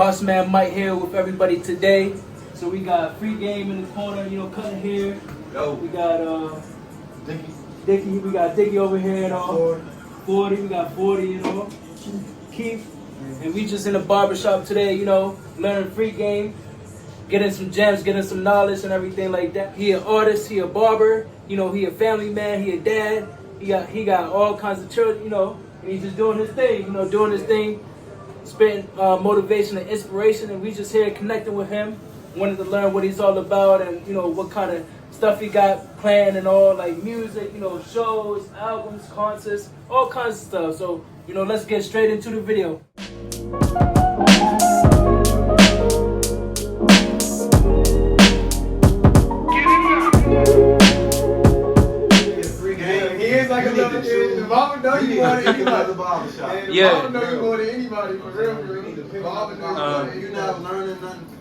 BossManMike here with everybody today. So we got Free Game in the corner, cutting hair. Yo. We got Dickie, we got Dickie over here, 40, we got 40, Keith. And we just in the barbershop today, learning Free Game, getting some gems, getting some knowledge and everything like that. He an artist, he a barber, he a family man, he a dad. He got all kinds of children, and he's just doing his thing, spitting motivation and inspiration, and we just here connecting with him, wanted to learn what he's all about and what kind of stuff he got planned and all, like music, shows, albums, concerts, all kinds of stuff. So let's get straight into the video. Like a little kid. The mama know you more than anybody. The barbershop. Yeah. The mama know you more than anybody, for real. The barber knows you're not learning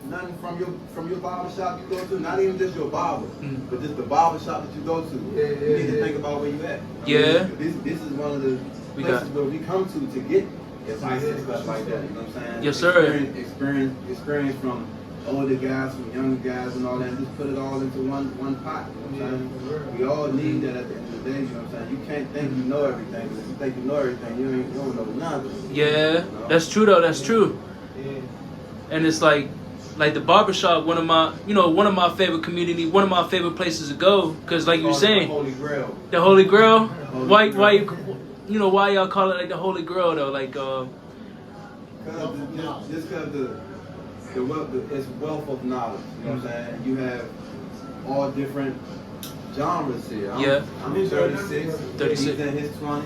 nothing from your barbershop you go to. Not even just your barber, but just the barbershop that you go to. You need to think about where you at. Yeah. This is one of the places where we come to get advice and stuff like that. You know what I'm saying? Yes, sir. Experience from older guys, from younger guys, and all that. Just put it all into one pot. You know what I'm saying? We all need that at the end of the day. You know what I'm saying? You can't think you know everything. If you think you know everything, you don't know nothing. Yeah, that's true though. That's true. And it's like the barbershop, one of my favorite community, one of my favorite places to go, because like you were saying, the Holy Grail. The Holy Grail. Why y'all call it like the Holy Grail though? Like it's wealth of knowledge. You know what I'm saying? You have all different genres here. I'm 36. 36. He's in his 20s.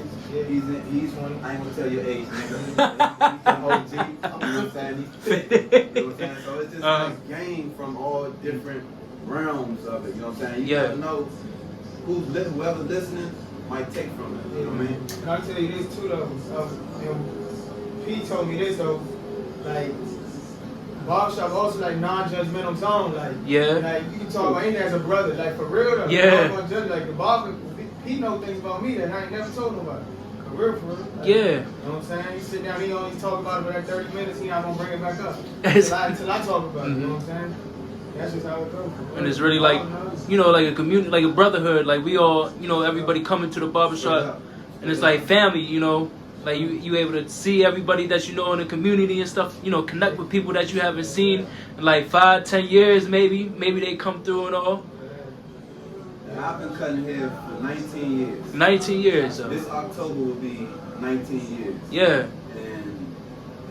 He's 20. I ain't gonna tell your age, nigga. He's an OG. You know what I'm saying? He's 50. You know what I'm saying? So it's just like gain from all different realms of it. You know what I'm saying? You never know whoever's listening might take from it. You know what I mean? And I'll tell you this too though. Pete told me this though. Like, barbershop also like non-judgmental zone. Like, like you can talk about anything as a brother. Like for real though. Like the barber, he know things about me that I ain't never told nobody. For real. Like, you know what I'm saying? He sit down, he only talk about it for like 30 minutes. He not gonna bring it back up until I talk about it. You know what I'm saying? That's just how it goes. And it's really like, like a community, like a brotherhood. Like we all, everybody coming to the barbershop, and it's like family. Like you able to see everybody that you know in the community and stuff, connect with people that you haven't seen in like 5-10 years maybe they come through and all. And I've been cutting hair for 19 years. 19 years. This October will be 19 years. Yeah. And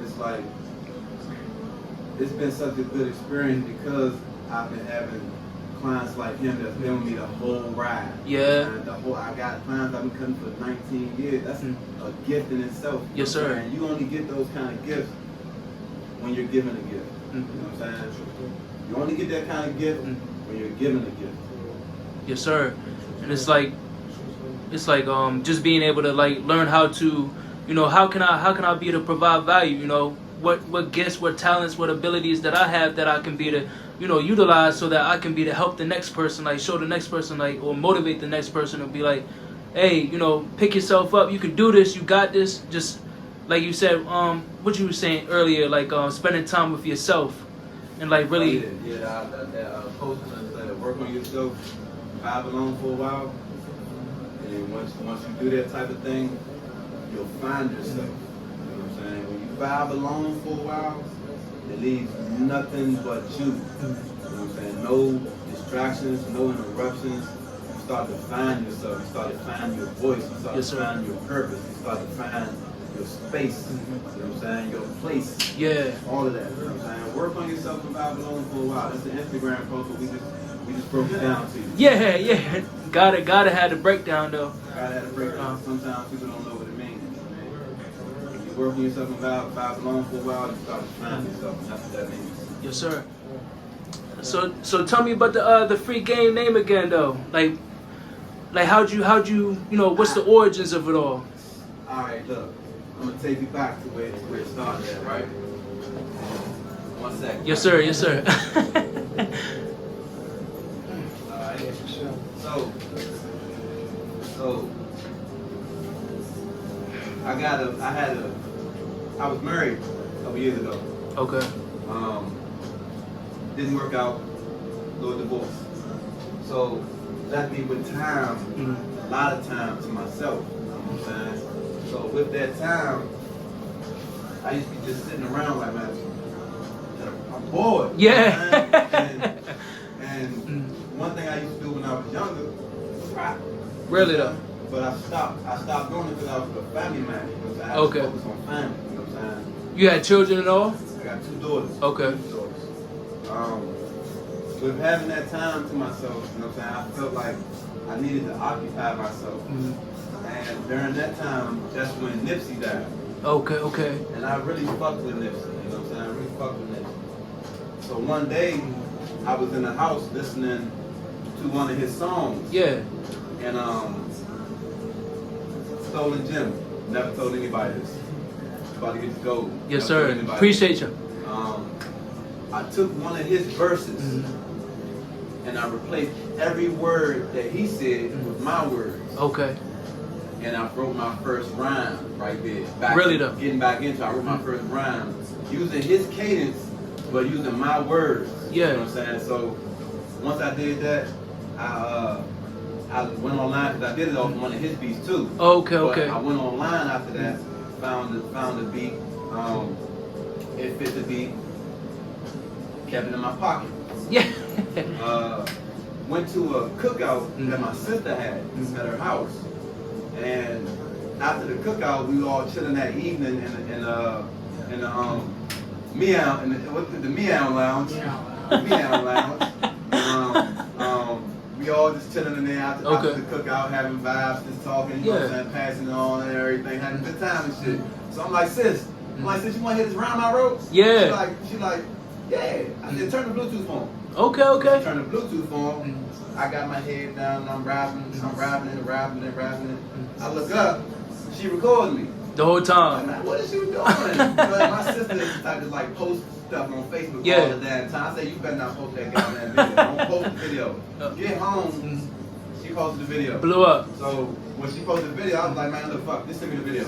it's like, it's been such a good experience because I've been having clients like him that's been with me the whole ride. Yeah. And I got clients I've been cutting for 19 years. That's a gift in itself. Yes, sir. And you only get those kind of gifts when you're given a gift. You know what I'm saying? You only get that kind of gift when you're given a gift. Yes, sir. And it's like just being able to like learn how to, how can I be able to provide value, what gifts, what talents, what abilities that I have that I can be to, utilize so that I can be to help the next person, like show the next person, like, or motivate the next person to be like, hey, pick yourself up, you can do this, you got this. Just like you said, what you were saying earlier, like spending time with yourself and like really. That posting that work on yourself, vibe alone for a while, and once you do that type of thing, you'll find yourself. You know what I'm saying? When you vibe alone for a while, it leaves nothing but you. You know what I'm saying? No distractions, no interruptions. You start to find yourself. You start to find your voice. You start to find your purpose. You start to find your space. You know what I'm saying? Your place. Yeah. All of that. You know what I'm saying? Work on yourself and vibe alone for a while. That's the Instagram post, but we just broke it down to you. Yeah. Gotta have the breakdown though. Gotta have the breakdown. Sometimes people don't know what it means. You work on yourself and vibe alone for a while, you start to find yourself, and that's what that means. Yes, sir. So tell me about the Free Game name again though. Like how'd you what's the origins of it all? Alright, look. I'm gonna take you back to where it started at, right? 1 second. Yes, sir. Alright. So I was married a couple years ago. Okay. Didn't work out, little divorce. So left me with time, a lot of time to myself. You know what I'm saying? So with that time, I used to be just sitting around like, man, I'm bored. Yeah. You know what I'm saying? and one thing I used to do when I was younger was rap. Really though? But I stopped doing it because I was a family man. You know what I'm saying? I Okay. had to focus on family. You know what I'm saying? You had children at all? I got 2 daughters. Okay. 2 daughters. With having that time to myself, you know what I'm saying, I felt like I needed to occupy myself. And during that time, that's when Nipsey died. Okay. And I really fucked with Nipsey, you know what I'm saying? I really fucked with Nipsey. So one day, I was in the house listening to one of his songs. Yeah. And Stolen Gem. Never told anybody this. About to get to gold. Yes, Never sir. told Appreciate you. I took one of his verses and I replaced every word that he said with my words. Okay. And I wrote my first rhyme right there. Really though? Getting back into it, I wrote my first rhyme using his cadence, but using my words. Yeah. You know what I'm saying? So once I did that, I went online because I did it off one of his beats too. Okay. But I went online after that, found the beat, it fit the beat, kept it in my pocket. Yeah. Went to a cookout that my sister had at her house, and after the cookout, we were all chilling that evening in the Meow Lounge. Meow Lounge. We all just chilling in there after the cookout, having vibes, just talking, you know what I'm saying, passing it on and everything, having a good time and shit. So I'm like, sis, you want to hear this rhyme I wrote? Yeah. She like, yeah. I said, turn the Bluetooth on. Okay. Turn the Bluetooth on. I got my head down and I'm rapping it. I look up, she recorded me. The whole time. I'm like, what is she doing? But my sister is the type to like post stuff on Facebook all the damn time. I say, you better not post that goddamn video. Don't post the video. Get home. She posted the video. Blew up. So when she posted the video, I was like, man, look, fuck, just send me the video.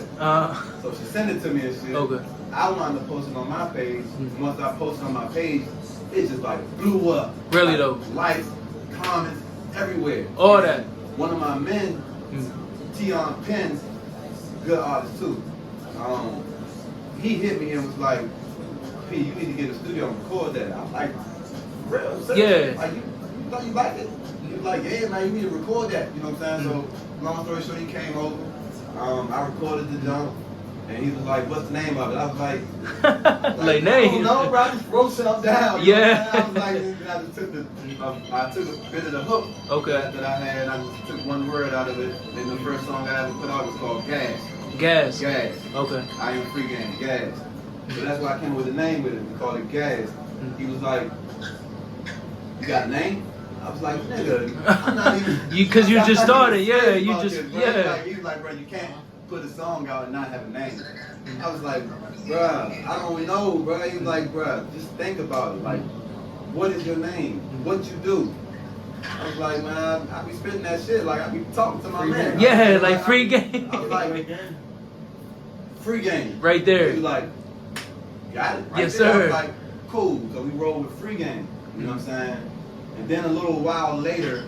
So she sent it to me and shit. Okay. I wound up posting on my page. Once I posted on my page, it just like blew up. Really like, though? Likes, comments, everywhere. All that. One of my men, Tion Penn's, good artist too. He hit me and was like, P, you need to get a studio and record that. I was like, real? Yeah. Like, you like it? He was like, yeah, man, you need to record that. You know what I'm saying? So, long story short, he came over. I recorded the jump. And he was like, what's the name of it? I was like like name? No, bro, I just wrote something down. Yeah. I was like, and I just took I took a bit of the hook that I had. I just took one word out of it. And the first song I ever put out was called Gas. Gas. Okay. IAMFREEGAME, Gas. So that's why I came with a name with it. We called it Gas. He was like, you got a name? I was like, nigga, I'm not even. Because you just started, He was like, bro, you can't put a song out and not have a name. I was like, bruh, I don't know, bruh. He was like, bruh, just think about it. Like, what is your name? What you do? I was like, man, I be spitting that shit. Like, I be talking to my man. Yeah, like free game. I was like, free game. Right there. He was like, got it? Right yes, there. sir. I was like, cool. So we rolled with free game. You know what I'm saying? And then a little while later,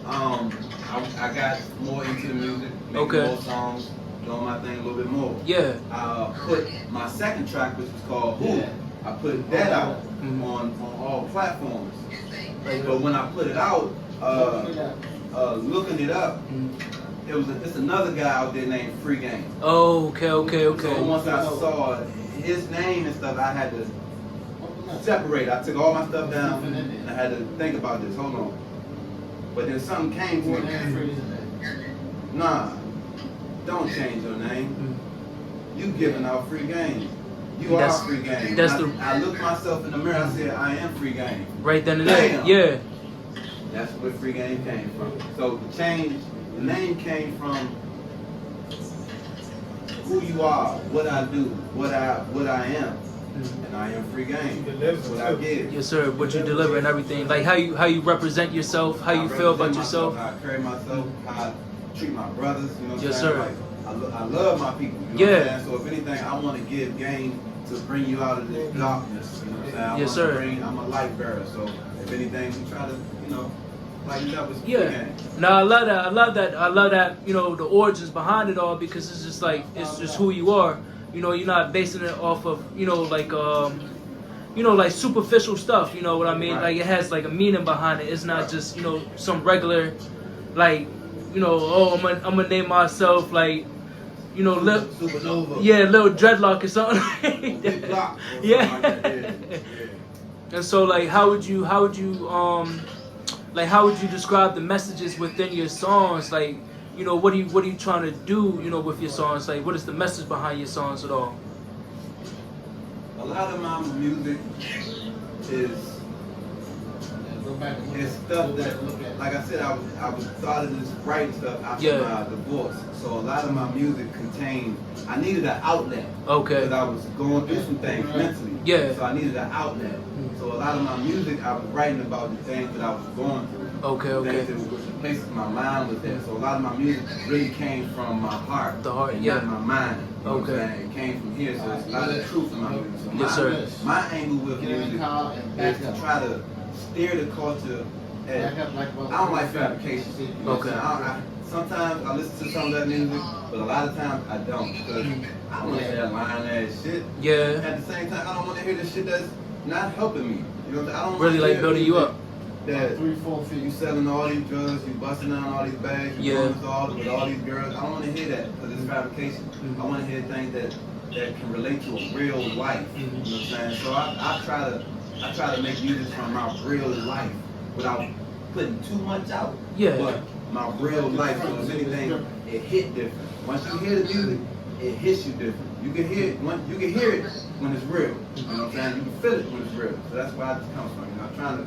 I got more into the music, making more songs, doing my thing a little bit more. Yeah. I put my second track, which was called Who. I put that out on all platforms. But when I put it out, looking it up, it's another guy out there named Freegame. Oh, okay. So once I saw his name and stuff, I had to separate. I took all my stuff down and I had to think about this. Hold on. But then something came to me. Nah, don't change your name. You giving out free game. You are free game. I looked myself in the mirror. I said, I am free game. Right then and there. Yeah. That's where free game came from. So the name came from who you are, what I do, what I am. And I am free game. That's what I give. Yes, sir. What you deliver and everything. Like how you represent yourself, how you feel about yourself. How I carry myself, how I treat my brothers. You know what I'm yes, saying? Sir. Like, I love my people. You know what I'm saying? So if anything, I want to give game to bring you out of this darkness. You know what I'm saying? Yes, sir. I'm a light bearer, so if anything, we try to, you know, lighten up with yeah. No, I love that. I love that. I love that. You know, the origins behind it all, because it's just like it's just who you are. You know, you're not basing it off of like superficial stuff. You know what I mean? Right. Like it has like a meaning behind it. It's not just some regular, like I'm gonna name myself like. Little dreadlock or something. Yeah. And so, like, how would you describe the messages within your songs? Like, what are you trying to do, with your songs? Like, what is the message behind your songs at all? A lot of my music is stuff that, like I said, I was started this writing stuff after my divorce. So a lot of my music I needed an outlet. Okay. Because I was going through some things mentally. Yeah. So I needed an outlet. So a lot of my music, I was writing about the things that I was going through. Okay. Things that the places my mind was at. So a lot of my music really came from my heart. The heart, and not my mind. You know what I'm saying? It came from here. So it's a lot of truth in my music. So my angle with music is to try to steer the culture. I don't like fabrication. You know what I'm saying? Sometimes I listen to some of that music, but a lot of times I don't, because I don't want to hear that lying ass shit. Yeah. At the same time, I don't want to hear the shit that's not helping me. You know what I'm saying? I don't really like building you up. That 3-4 feet. You selling all these drugs, you busting down all these bags, you doing this all with all these girls. I don't want to hear that, because it's fabrication. I want to hear things that can relate to a real life. You know what I'm saying? So I try to make music from my real life without putting too much out. Yeah. But my real life, so if anything, it hit different. Once you hear the music, it hits you different. You can hear it when it's real. You know what I'm saying? You can feel it when it's real. So that's where it comes from. I'm trying to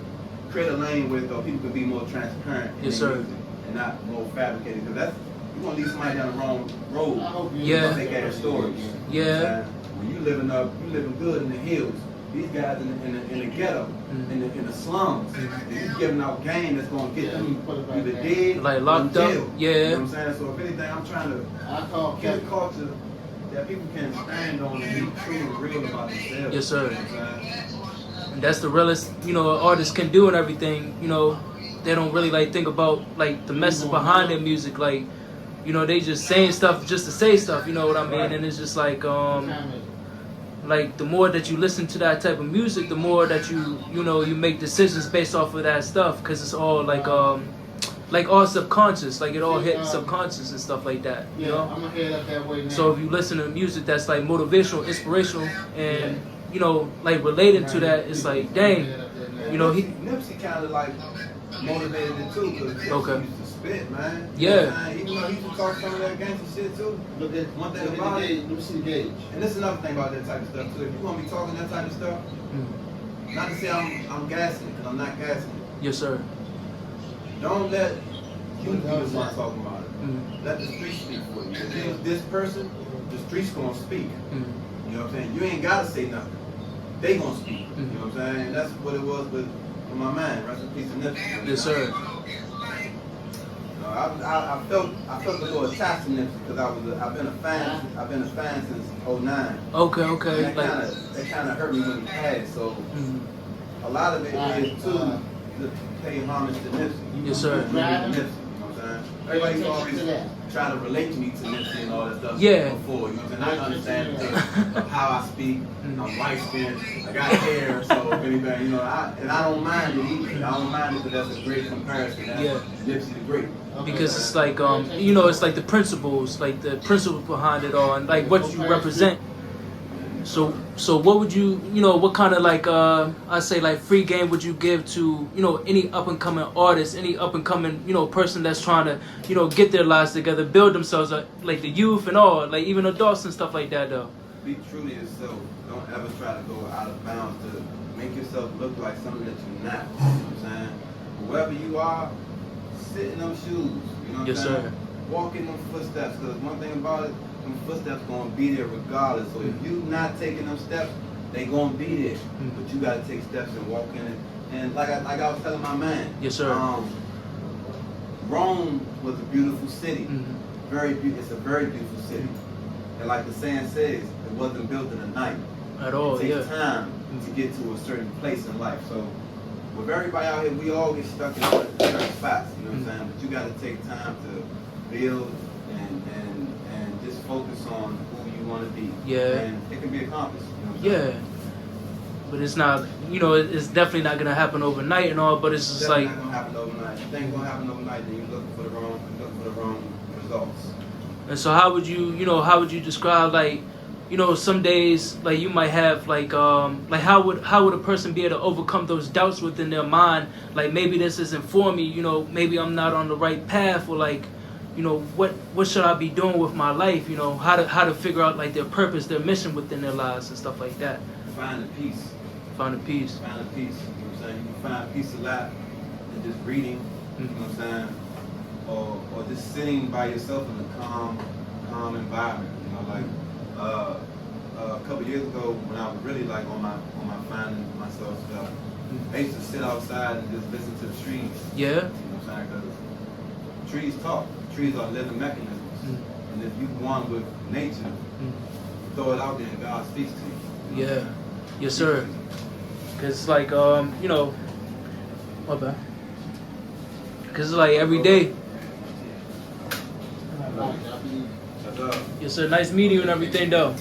create a lane where people can be more transparent in their music and not more fabricated. Because you want to leave somebody down the wrong road. Yeah. They got stories. Yeah. When you living good in the hills. These guys in the ghetto, in the slums, he's giving out game that's going to get them either dead, like locked up. Yeah. You know what I'm saying? So if anything, I'm trying to get a culture that people can stand on and be true and real about themselves. Yes, sir. You know and that's the realest, artists can do and everything. They don't really like think about like the message behind their music. Like, they just saying stuff just to say stuff. You know what I mean? Right. And it's just like like the more that you listen to that type of music, the more that you make decisions based off of that stuff, because it's all like all subconscious, like it all hits subconscious and stuff like that. You know? I'm gonna head up that way now. So if you listen to music that's like motivational, inspirational, and like related to that, it's like dang, Nipsey kind of like motivated it too, because he used to spit, man. Yeah. Even though he used to talk some of that gangster shit too. Look at one thing about it. Let me see the gauge. And this is another thing about that type of stuff too. If you want me talking that type of stuff, not to say I'm gassing it, because I'm not gassing it. Yes, sir. Don't let you be the one talking about it. Let the streets speak for you. If it was this person, the streets gonna speak. You know what I'm saying? You ain't gotta say nothing. They gonna speak. You know what I'm saying? And that's what it was with my man. Rest in peace to Nipsey. Yes, sir. I felt a little attached to Nipsey because I've been a fan since '09. Okay. And that kind of hurt me when he passed. So a lot of it is to pay homage to Nipsey. Yes, sir. Nipsey, you know what I'm saying? Everybody's always trying to relate me to Nipsey and all that stuff. Yeah. Before, you know what I'm saying? I understand of how I speak. I'm white skinned. I got hair, so if anything, and I don't mind it either. I don't mind it because that's a great comparison. That's Nipsey the Great. Because it's like it's like the principles behind it all, and like what you represent. So what would you what kind of like I say like free game would you give to any up and coming artist, any up and coming person that's trying to get their lives together, build themselves up, like the youth and all, like even adults and stuff like that though. Be true to yourself. Don't ever try to go out of bounds to make yourself look like something that you're not. You know what I'm saying? Whoever you are, sit in those shoes. You know what I'm saying? Sir. Walk in them footsteps, because one thing about it, them footsteps gonna be there regardless. So if you not taking them steps, they gonna be there. But you gotta take steps and walk in it. And like I was telling my man, yes sir. Rome was a beautiful city. It's a very beautiful city. And like the saying says, it wasn't built in a night. At all, it takes time to get to a certain place in life. So with everybody out here, we all get stuck in certain spots, you know what I'm saying? But you got to take time to build and just focus on who you want to be. Yeah. And it can be accomplished, you know what I'm saying? But it's not, you know, it's definitely not gonna happen overnight and all. But it's just like, not gonna happen overnight. If it ain't gonna happen overnight, then you're looking for the wrong results. And so how would you describe, like, you know, some days like you might have like how would a person be able to overcome those doubts within their mind? Like, maybe this isn't for me, you know, maybe I'm not on the right path, or like, you know, what should I be doing with my life? You know, how to figure out like their purpose, their mission within their lives and stuff like that. Find the peace. Find a peace. Find a peace. You know what I'm saying? You can find peace a lot in just reading. You know what I'm saying? Or just sitting by yourself in a calm environment. You know, like a couple years ago when I was really like on my finding myself stuff, I used to sit outside and just listen to the trees. Yeah. You know what I'm saying? Because trees talk. Trees are living mechanisms. And if you one with nature, throw it out there and God speaks to you. Yeah. Yes, sir. Cause it's like you know, my bad. Cause it's like every day. Yes, sir. Nice meeting you and everything, though.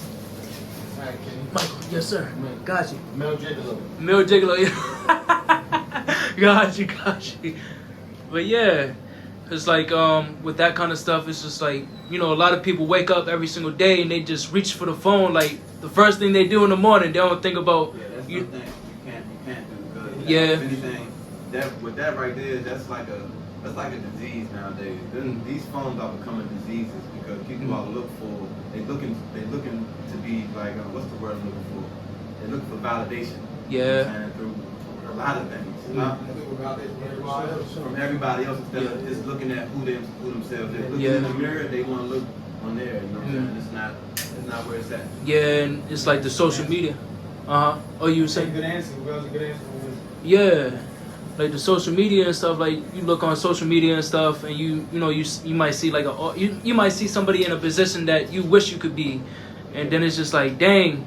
Michael, yes, sir. Got you. Mel Gigolo. Mel Gigolo, yeah. got you. But yeah, it's like with that kind of stuff, it's just like, you know, a lot of people wake up every single day and they just reach for the phone. Like, the first thing they do in the morning, they don't think about. Yeah, that's you. Something you can't do good. Yeah. If anything, with that right there, that's like a disease nowadays. These phones are becoming diseases because people are they looking to be like, what's the word I'm looking for? They're looking for validation. Yeah. Through a lot of things. From everybody else instead of just looking at who themselves is. Looking in the mirror, they want to look on there. You know what I'm saying? It's not where it's at. Yeah, and it's like the social media. Oh, you were saying? Good answer. That was a good answer. Yeah. Like the social media and stuff, like you look on social media and stuff, and you might see like you might see somebody in a position that you wish you could be, and then it's just like, dang,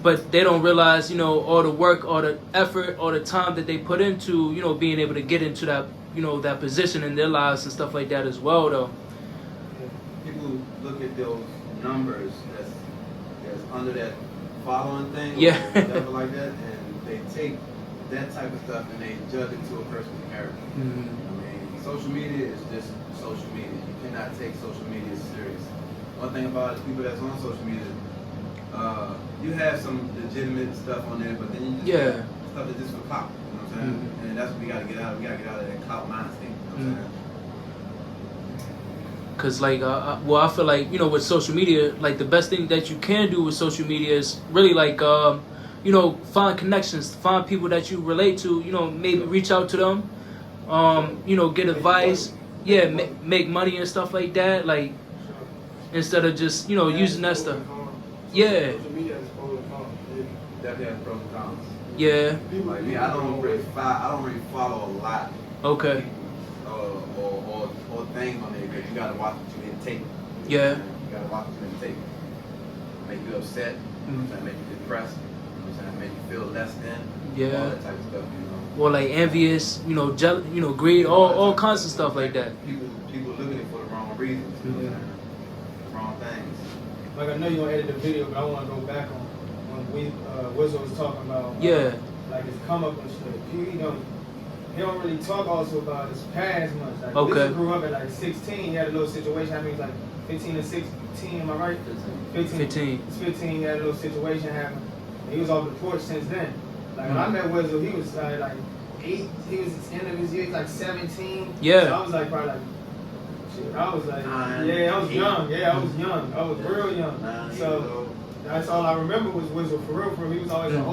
but they don't realize, you know, all the work, all the effort, all the time that they put into, you know, being able to get into that, you know, that position in their lives and stuff like that as well, though. People look at those numbers that's under that following thing, Yeah. or whatever like that, and they take that type of stuff and they judge it to a person's character. I mean, social media is just social media. You cannot take social media serious. One thing about it, people that's on social media, you have some legitimate stuff on there, but then you just have stuff that's just for clout. You know what I'm saying? And that's what we gotta get out of. We gotta get out of that clout mind state. You know what I'm saying? Cause like, well, I feel like, you know, with social media, like the best thing that you can do with social media is really like, you know, find connections, find people that you relate to, you know, maybe reach out to them, you know, get advice, make money and stuff like that, like, instead of just, you know, using that stuff. Yeah. Definitely has pros and cons. Yeah. Like me, I don't really follow a lot. Okay. Or things on there because you gotta watch what you intake. Yeah. You gotta watch what you intake. Make you upset, make you depressed, make you feel less than. Yeah. All that type of stuff, you know. Or like envious, you know, greed, all kinds of stuff like that. People looking at it for the wrong reasons, you know what I'm saying? The wrong things. Like, I know you're gonna edit the video, but I want to go back on when Wizzo was talking about like his come up and shit. He don't really talk also about his past much. Like, Wizzo grew up at like 16. He had a little situation. I mean, he was like 15 or 16. Am I right? 15. He's 15. He had a little situation happen. He was off the porch since then. Like when I met Wizzo, he was like 8. He was at the end of his year. He's like 17. Yeah. So I was like probably like. I was like, I was young. Yeah, I was young. I was real young. So that's all I remember was Wizzo. For real. He was always an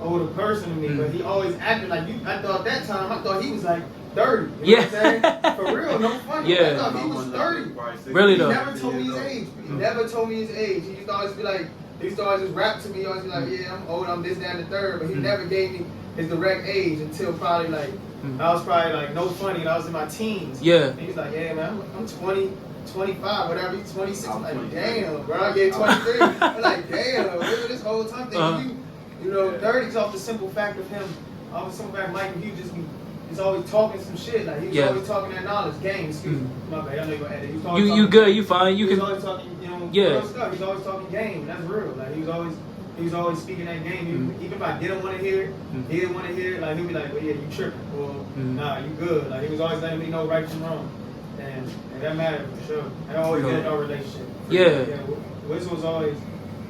older person to me, but he always acted like you. I thought that time, I thought he was like 30. You know what I'm saying? For real, no funny. I thought he was 30. Really though? He never told me his age. He never told me his age. He used to always be like, he used to always just rap to me. Always be like, yeah, I'm old, I'm this, that, and the third. But he never gave me his direct age until probably like, I was probably like no funny, and I was in my teens. Yeah. And he was like, yeah, man, I'm 20. 25, whatever, he's 26. I'm like, damn, bro, I get 23. I'm like, damn, this whole time thinking you know, 30's off the simple fact of him, off the simple fact Mike, he just be, he's always talking some shit, like, he was always talking that knowledge, game, excuse me, my bad, I know you're gonna edit. You good, you fine, you can. He was always talking, you know, real stuff, he's always talking game, that's real, like, he was always speaking that game, even if I didn't want to hear it, he didn't want to hear it, like, he'd be like, well, yeah, you tripping, or nah, you good, like, he was always letting me know right from wrong, and that mattered for sure, that always did our relationship. Yeah. Wiz was always,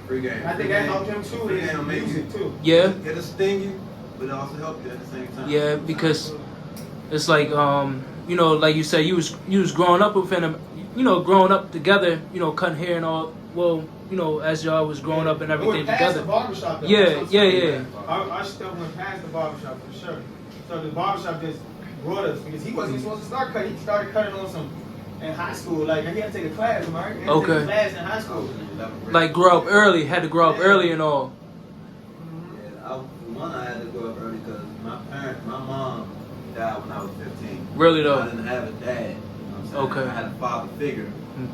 free game. I think that helped him too, his music too. Yeah. It'll sting you, but it also help you at the same time. Yeah, because it's like, you know, like you said, you was growing up with him, you know, growing up together, you know, cutting hair and all. Well, you know, as y'all was growing up and everything together. The barbershop, though. Yeah. Our stuff went past the barbershop for sure. So the barbershop just brought us because he wasn't supposed to start cutting. He started cutting on some in high school. Like he had to take a class, right? He had to take a class in high school. Like grow up early, had to grow up early and all. Yeah, I had to grow up early because my mom died when I was 15. Really though? I didn't have a dad. You know what I'm saying? Okay. I had a father figure,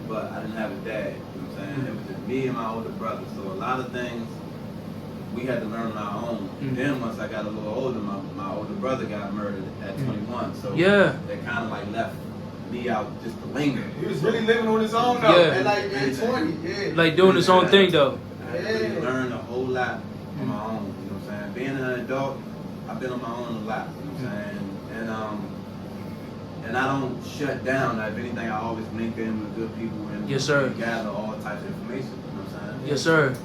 but I didn't have a dad. You know what I'm saying? It was just me and my older brother. So a lot of things we had to learn on our own. Then once I got a little older, my older brother got murdered at 21. So that kind of like left me out just to linger. He was really living on his own though. And like at 20, like doing his own thing though. I had to learn a whole lot on my own. You know what I'm saying? Being an adult, I've been on my own a lot. You know what I'm saying? And I don't shut down. If anything, I always link in with good people and gather all types of information. You know what I'm saying? Yes, sir.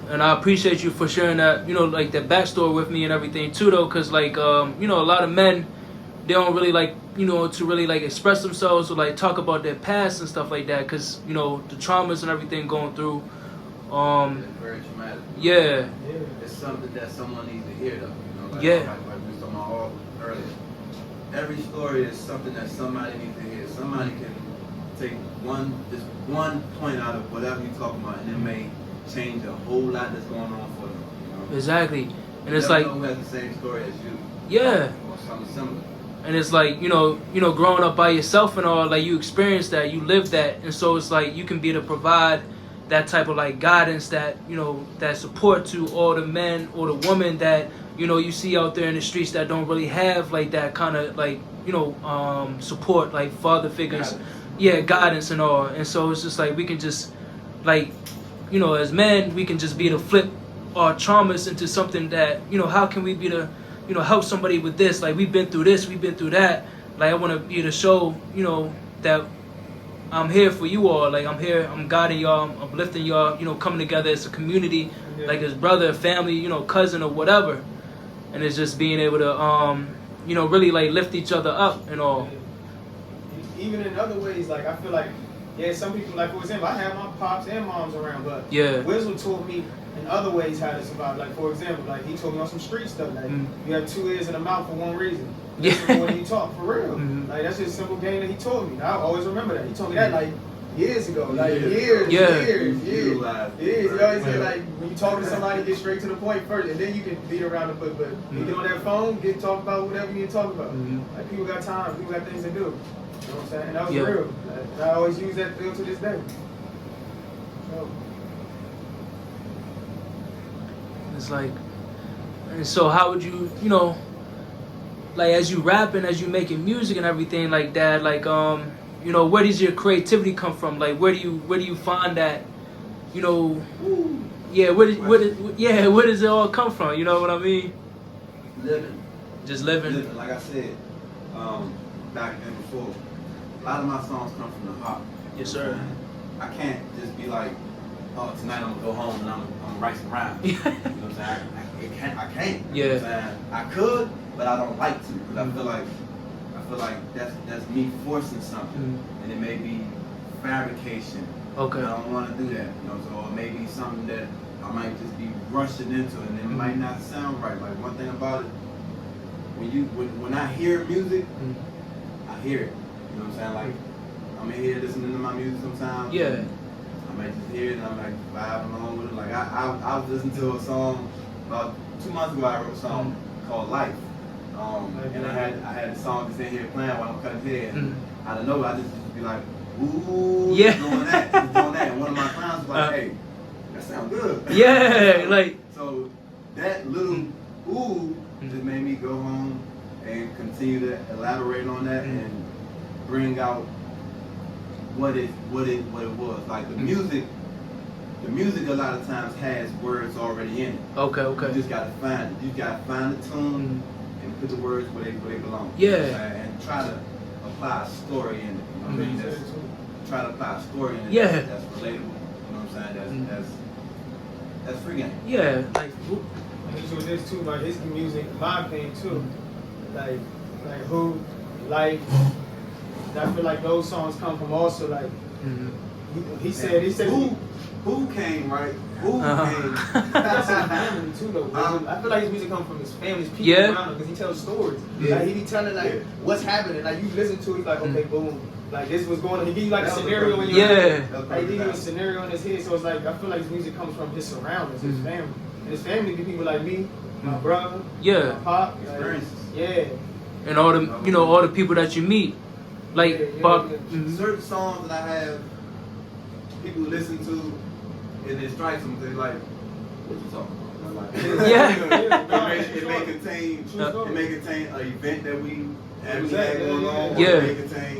And I appreciate you for sharing that, you know, like that backstory with me and everything too, though, because like, you know, a lot of men, they don't really like, you know, to really like express themselves or like talk about their past and stuff like that, because, you know, the traumas and everything going through. It's very traumatic. Yeah. It's something that someone needs to hear, though. You know, like, like we were talking about earlier. Every story is something that somebody needs to hear. Somebody can take just one point out of whatever you're talking about, and it may change a whole lot that's going on for them. You know? Exactly. And you it's like, who has the same story as you. Yeah. Or something similar. And it's like, you know, growing up by yourself and all, like you experienced that, you lived that, and so it's like you can be to provide that type of like guidance, that, you know, that support to all the men or the women that, you know, you see out there in the streets that don't really have like that kind of like, you know, support, like father figures, guidance and all. And so it's just like we can just like, you know, as men, we can just be to flip our traumas into something that, you know, how can we be to, you know, help somebody with this? Like, we've been through this, we've been through that. Like, I want to be to show, you know, that I'm here for you all. Like, I'm here, I'm guiding y'all, I'm uplifting y'all, you know, coming together as a community, like as brother, family, you know, cousin or whatever. And it's just being able to, you know, really like lift each other up and all. Even in other ways, like, I feel like, some people, like, for example, I have my pops and moms around, but Wizzle taught me in other ways how to survive. Like, for example, like, he told me on some street stuff, like, you have 2 ears and a mouth for one reason. When you talk, for real. Like, that's just a simple game that he told me. I always remember that. He told me that, like, years ago. Like, years. He always said, like, when you talk to somebody, get straight to the point first, and then you can beat around the bush. But you get on that phone, talk about whatever you need to talk about. Like, people got time, people got things to do. You know what I'm saying? And that was real. Like, I always use that still to this day. It's like, and so how would you, you know, like as you rapping, as you making music and everything like that, like, you know, where does your creativity come from? Like, where do you find that, you know, where does it all come from? You know what I mean? Living. Just living. Like I said, back then before, a lot of my songs come from the heart. Yes, sir. I can't just be like, oh, tonight I'm gonna go home and I'm gonna write some rhymes. You know what I'm saying? I can't. You know what I'm saying? I could, but I don't like to, because I feel like that's me forcing something, and it may be fabrication. Okay. And I don't want to do that. You know, so it may be something that I might just be rushing into, and it might not sound right. Like, one thing about it, when I hear music, I hear it. You know what I'm saying? Like, I'm in here listening to my music sometimes. Yeah. I might just hear it and I'm like vibing along with it. Like, I was listening to a song about 2 months ago. I wrote a song called Life. And I had the song just in here playing while I'm cutting hair. I don't know, I just be like, ooh, Yeah. he's doing that, he's doing that. And one of my clients was like, hey, that sounds good. Yeah, like. So that little ooh just made me go home and continue to elaborate on that and bring out what it was. Like the music a lot of times has words already in it. Okay. You just gotta find it. You gotta find the tune and put the words where they belong. Yeah. You know what I'm saying? And try to apply a story in it. You know what I mean? Try to apply a story in it. Yeah. That's relatable. You know what I'm saying? That's free game. Yeah. Like. So this too, like his music, in my opinion too, like who, like, I feel like those songs come from also like. He said who came, right? Who came? That's his family too, though. I feel like his music comes from his family, his people around him, because he tells stories. Yeah. Like he be telling like what's happening. Like you listen to it, he's like, okay, boom, like this was going on. He give you like a scenario in your head. Like he give you a scenario in his head. So it's like I feel like his music comes from his surroundings, his family, and his family be people like me, my brother, my pop, like, and all the all the people that you meet, like certain songs that I have. People listen to and it strikes them. They're like, "What you talking about?" Like, it may contain an event that we had going on. Yeah. It may contain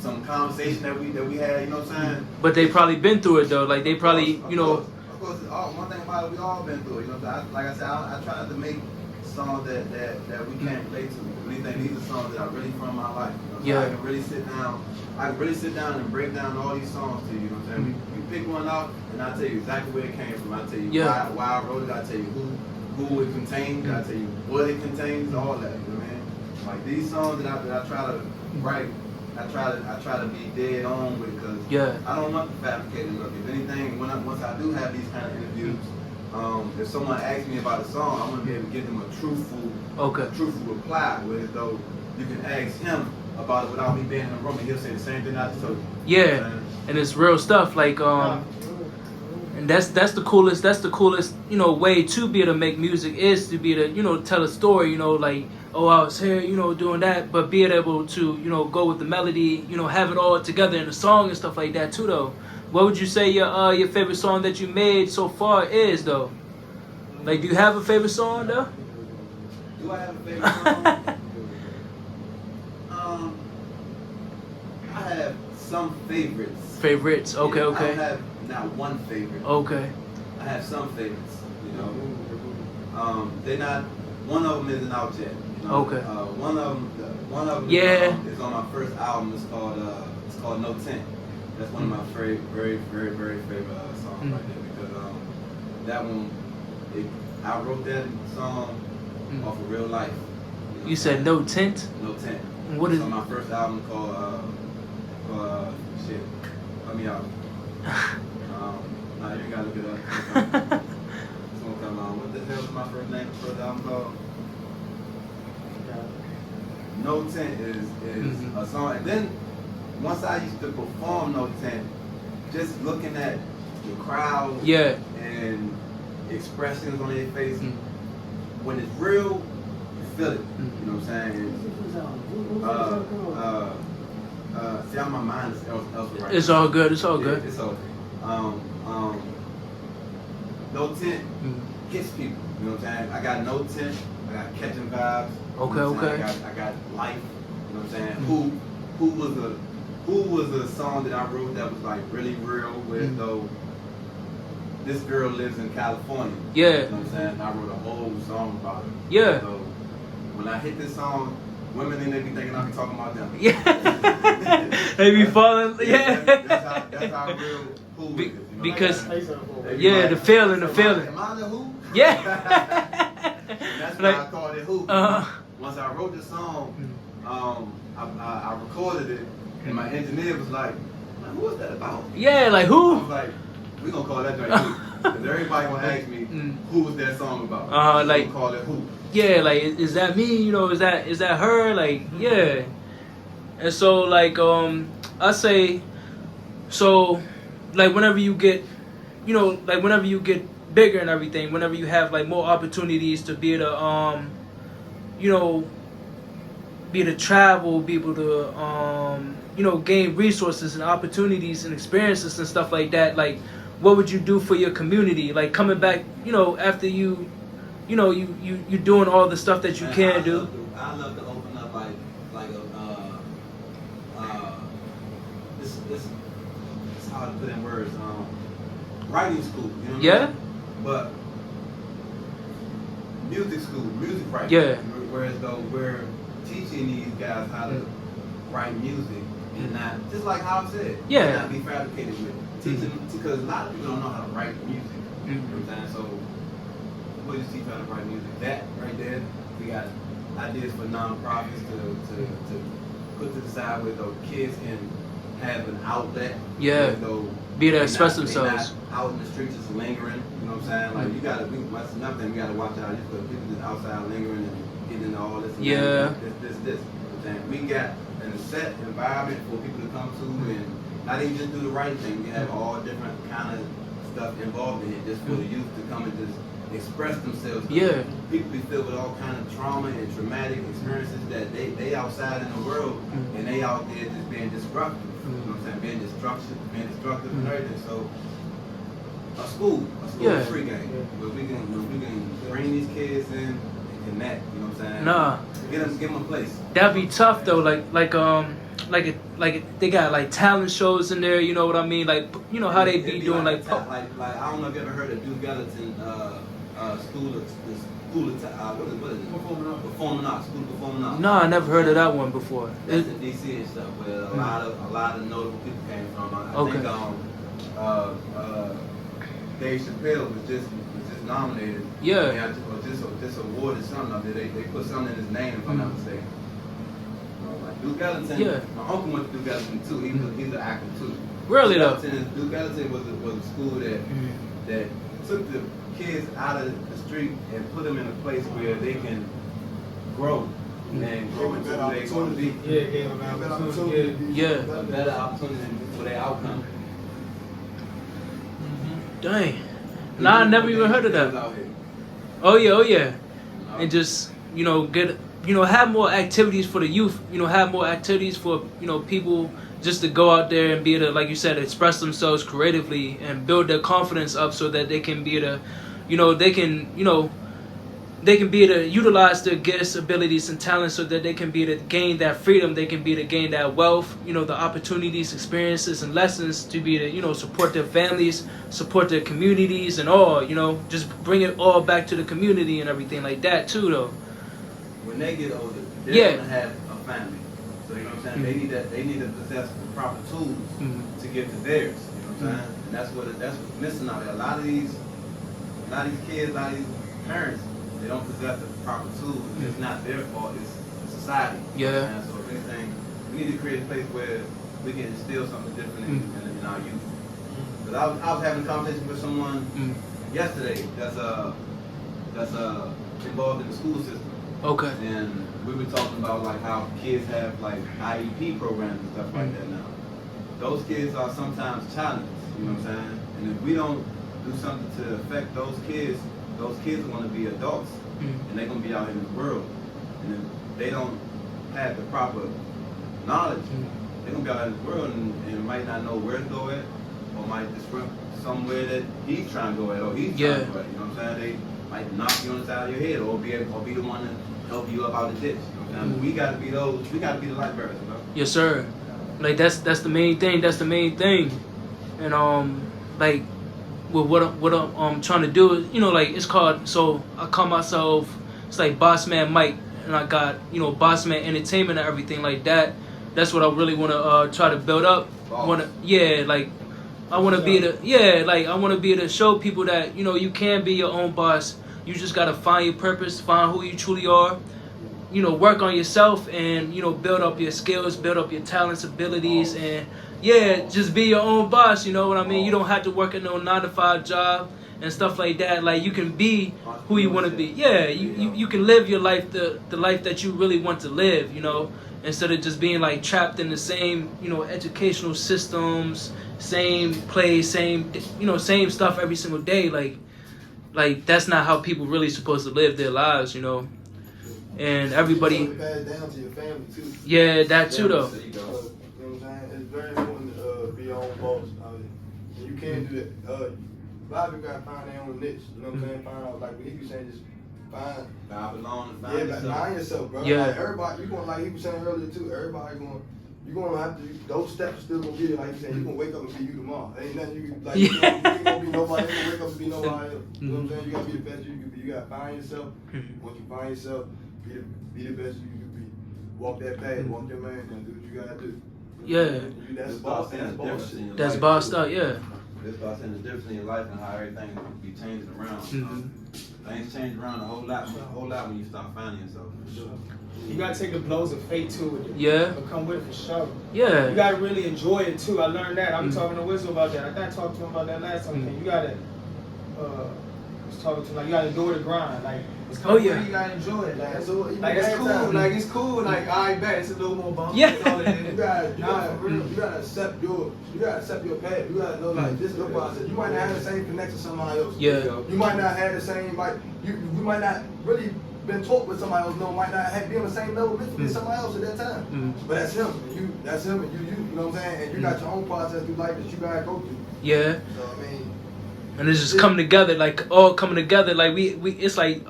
some conversation that we had. You know what I'm saying? But they probably been through it though. Like they probably Of course, one thing about it, we all been through it. You know, like I said, I try to make songs that we can't relate to. Anything, these are songs that are really from my life. You know, so I can really sit down and break down all these songs to you. You know what I'm saying? You pick one out, and I'll tell you exactly where it came from. I'll tell you why I wrote it. I'll tell you who it contains. I'll tell you what it contains. All that. You know what I mean? Like these songs that I try to write, I try to be dead on with because I don't want the fabricated look. If anything, once I do have these kind of interviews. If someone asks me about a song, I want to be able to give them a truthful reply. Whereas though you can ask him about it without me being in the room, and he'll say the same thing I just told you. Yeah, and it's real stuff. Like and that's the coolest. That's the coolest. Way to be able to make music is to be able to tell a story. Like I was here, doing that, but being able to go with the melody. Have it all together in the song and stuff like that too, though. What would you say your favorite song that you made so far is, though? Like, do you have a favorite song, though? Do I have a favorite song? I have some favorites. Favorites, okay. I don't have not one favorite. Okay. I have some favorites, they're not, one of them isn't out yet. Okay. One of them is on my first album. It's called No Tent. That's one of my very, very, very, very favorite songs right there because that one, I wrote that song off of real life. You said No Tent? No Tent. What is on my first album called shit. Let me out. Nah, you gotta look it up. It's gonna come on. What the hell is my first album called? No Tent is a song, and then. Once I used to perform No Tent, just looking at the crowd and expressions on their face, when it's real, you feel it. You know what I'm saying? See how my mind is elsewhere right It's now. all good. It's all good. It's okay. No Tent hits people. You know what I'm saying? I got No Tent. I got Catching Vibes. Okay. I got Life. You know what I'm saying? Who was a song that I wrote that was like really real, where though this girl lives in California. Yeah. You know what I'm saying? I wrote a whole song about it. Yeah. So when I hit this song, women in there be thinking I be talking about them. Yeah. They be falling. Yeah. That's how real who is. Because the feeling. Am I the who? Yeah. That's why I called it who. Once I wrote the song, I recorded it. And my engineer was like, who is that about? Yeah, like who? I was like, we gonna call that joint who. Because everybody gonna ask me, who was that song about? Like, we gonna call it who. Yeah, like, is that me? Is that her? Like, yeah. And so, like, I say, so, like, whenever you get, whenever you get bigger and everything, whenever you have, like, more opportunities to be able to, be able to travel, be able to gain resources and opportunities and experiences and stuff like that, like what would you do for your community? Like coming back, after you doing all the stuff that you can do. I love to open up like this it's hard to put in words. Writing school, you know what I mean? But music school, music writing. Yeah. Whereas though we're teaching these guys how to write music and not just like how I said, not be fabricated with it. Teaching because a lot of people don't know how to write music. You know what I'm saying? So we just teach how to write music. That right there, we got ideas for nonprofits to put to the side where those kids can have an outlet. Yeah. Be able to express themselves. Out in the streets just lingering. You know what I'm saying? Like you gotta that's another thing we gotta watch out. You put people just outside lingering and getting into all this and this. You know what I'm saying? We got a set environment for people to come to and not even just do the right thing. We have all different kind of stuff involved in it just for the youth to come and just express themselves. People be filled with all kind of trauma and traumatic experiences that they outside in the world and they out there just being disruptive. You know what I'm saying? Being destructive and everything. So a school is free game. Where we can bring these kids in and connect, you know what I'm saying? Give them a place. That'd be tough though, like they got like talent shows in there, you know what I mean? Like how they be doing like I don't know if you ever heard of Duke Ellington School of Performing Arts. No, I never heard of that one before. That's in DC and stuff where a lot of notable people came from. I think Dave Chappelle was just nominated. Or just awarded something. They put something in his name if I'm not mistaken. Like Duke Ellington, my uncle went to Duke Ellington too. He's an actor too. Really though? Duke Ellington was a school that took the kids out of the street and put them in a place where they can grow and grow into who they want to be. Gave them an opportunity. A better opportunity for their outcome. Dang. Nah, I never even heard of that. Oh yeah. And just get have more activities for the youth. Have more activities for people just to go out there and be able to, like you said, express themselves creatively and build their confidence up so that they can be able to, they can be able to utilize their gifts, abilities, and talents so that they can be able to gain that freedom, they can be able to gain that wealth, the opportunities, experiences, and lessons to be able to, support their families, support their communities, and all, just bring it all back to the community and everything like that too, though. When they get older, they're going to have a family. So, you know what I'm saying? They need to possess the proper tools to get to theirs. You know what I'm saying? And that's what's missing out there. A lot of these kids, a lot of these parents, they don't possess the proper tools. It's not their fault. It's society. You know what I'm saying? So if anything, we need to create a place where we can instill something different in our youth. Because I was having a conversation with someone yesterday that's involved in the school system. Okay. And we were talking about like how kids have like IEP programs and stuff like that now. Those kids are sometimes challenged, you know what I'm saying? And if we don't do something to affect those kids are going to be adults. And they're going to be out in the world. And if they don't have the proper knowledge, they're going to be out in the world and might not know where to go at, or might disrupt somewhere that he's trying to go at, or he's trying to go at. You know what I'm saying? They might knock you on the side of your head, or be the one to help you up out of the ditch. You know what I'm saying? We got to be those. We got to be the light bearers, bro. Yes, sir. Like that's the main thing. That's the main thing. And like with what I'm trying to do is like it's called. So I call myself. It's like BossManMike, and I got BossMan Entertainment and everything like that. That's what I really want to try to build up. I want to be able to show people that you can be your own boss. You just gotta find your purpose, find who you truly are. Work on yourself and build up your skills, build up your talents, abilities, and just be your own boss. You know what I mean? You don't have to work at no 9-to-5 job and stuff like that. Like you can be who you want to be. You can live your life, the life that you really want to live. Instead of just being like trapped in the same educational systems, same place, same stuff every single day. Like that's not how people really supposed to live their lives. and everybody. Pass it down to your family too. Yeah, that too though. You know what I'm saying? It's very important to be your own boss. You can't do that. A lot of people gotta find their own niche. You know what I'm saying? Find out, like what he was saying, just find. Find yourself, bro. Yeah. Like everybody, you going like he was saying earlier too. Everybody going. You're gonna have to. Those steps still gonna be there. Like you said, you're gonna wake up and be you tomorrow. Ain't nothing you can, like. Yeah. You ain't gonna be nobody. You gonna wake up and be nobody else. You know what I'm saying? You gotta be the best you can be. You gotta find yourself. Once you find yourself, be the best you can be. Walk that path. Walk your man. And do what you gotta do. Yeah. That's boss. That's boss. That's bossed up. Yeah. This about saying the difference in your life and how everything be changing around. Things change around a whole lot when you start finding yourself. You gotta take the blows of fate too with it. Yeah. But come with it for sure. Yeah. You gotta really enjoy it too. I learned that. I'm talking to Wizzo about that. I think I talked to him about that last time. You gotta was talking to him, like you gotta endure the grind. Like it's coming with it, you gotta enjoy it. Like, like it's cool. Like it's cool. Like I bet it's a little more bumpy. Yeah. You gotta accept your path. You gotta know like this is your process. You might not have the same connection to somebody else. Yeah. You might not have the same you might not really been taught with somebody else. No, might not be on the same level mentally as somebody else at that time. But that's him. That's him, and you know what I'm saying. And you got your own process through life that you gotta go through. Yeah. So I mean. And it's just coming together, like all coming together. Like we it's like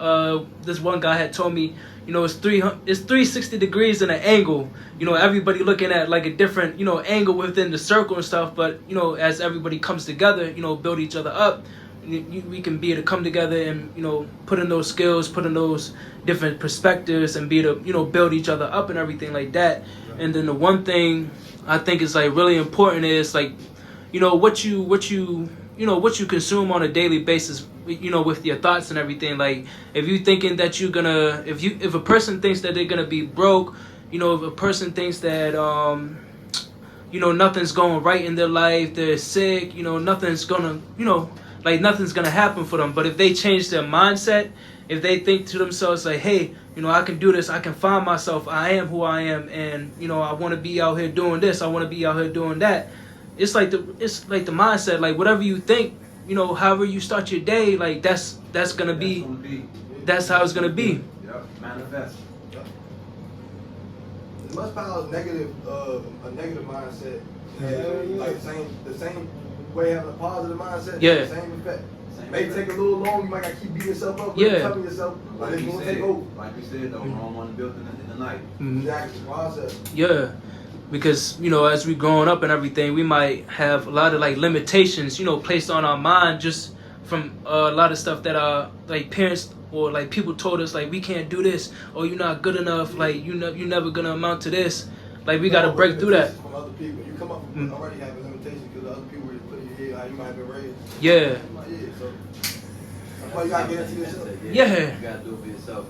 this one guy had told me, you know, it's 360 degrees in an angle. You know, everybody looking at like a different, you know, angle within the circle and stuff. But you know, as everybody comes together, you know, build each other up. We can be able to come together and you know put in those skills, put in those different perspectives, and be able to you know build each other up and everything like that. And then the one thing I think is like really important is like, you know, what you consume on a daily basis, you know, with your thoughts and everything. Like if you thinking that you're gonna, if a person thinks that they're gonna be broke, you know, if a person thinks that you know nothing's going right in their life, they're sick, you know, nothing's gonna, you know, like nothing's gonna happen for them. But if they change their mindset, if they think to themselves like, hey, you know, I can do this, I can find myself, I am who I am, and you know, I want to be out here doing this, I want to be out here doing that. It's like the mindset, like whatever you think, you know, however you start your day, like that's gonna be, that's how it's gonna be. Yep, manifest. Yep. As much power is negative, a negative mindset. Like the same way having a positive mindset. Yeah. The same effect. May take a little long. You might gotta keep beating yourself up. Telling yourself, but it's gonna take over. Like we said, though, Rome wasn't built in the night. Exactly. Process. Yeah. Because, you know, as we growing up and everything, we might have a lot of like limitations, you know, placed on our mind just from a lot of stuff that our like parents or like people told us, like we can't do this, or you're not good enough, like you're never gonna amount to this. Like we gotta break through that. From other people, you come up with already have a limitation because other people were put in your head how you might have been raised. Yeah. So that's why you gotta get into yourself. Yeah. You gotta do it for yourself.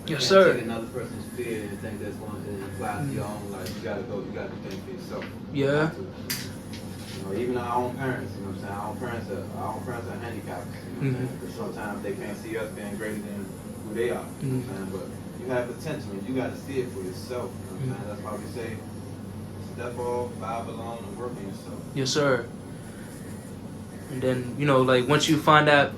Yes, you sir. can't take another person's fear and think that's going to apply to your own life. You gotta do things for yourself. Yeah. You know, even our own parents, you know what I'm saying? Our own parents are handicapped. You know what I'm saying? Because sometimes they can't see us being greater than who they are. You know what I'm saying? But you have potential and you gotta see it for yourself. You know what I'm saying? That's why we say step off, vibe alone, and work on yourself. Yes, sir. And then, you know, like once you find out